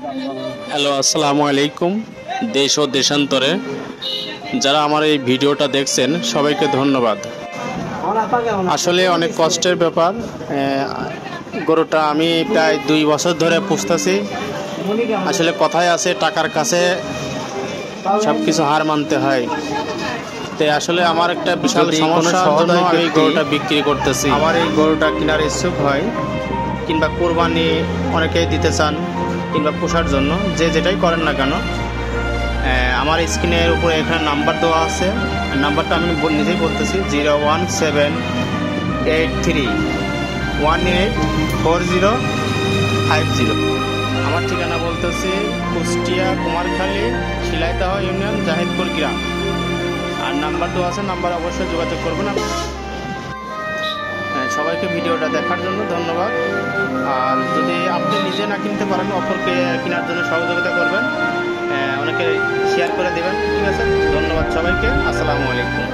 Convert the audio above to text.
Hello, আসসালামু আলাইকুম। দেশ ও দেশান্তরে যারা আমার এই ভিডিওটা দেখছেন সবাইকে ধন্যবাদ। আসলে অনেক কষ্টের ব্যাপার। গরুটা আমি প্রায় 2 বছর ধরে পুষতেছি। আসলে কথায় আছে টাকার কাছে সব কিছু হার মানতে হয়। তাই আসলে আমার একটা বিশাল সমস্যার জন্য আমি গরুটা বিক্রি করতেছি। আমার এই গরুটা কেনার ইচ্ছুক হয় কিংবা কোরবানি অনেকেই দিতে চান কিংবা পোষার জন্য, যে যেটাই করেন না কেন, আমার স্ক্রিনের উপরে এখানে নাম্বার দেওয়া আছে। নাম্বারটা আমি নিজেই বলতেছি, 01783184050। আমার ঠিকানা বলতেছি কুষ্টিয়া কুমারখালী শিলাইদহ ইউনিয়ন জাহিদপুর গ্রাম। আর নাম্বার দেওয়া আছে, নাম্বার অবশ্যই যোগাযোগ করবেন। সবাইকে ভিডিওটা দেখার জন্য ধন্যবাদ। আর যদি আপনি নিজে না কিনতে পারেন, অপরকে কেনার জন্য সহযোগিতা করবেন, অনেকে শেয়ার করে দেবেন। ঠিক আছে, ধন্যবাদ সবাইকে। আসসালামু আলাইকুম।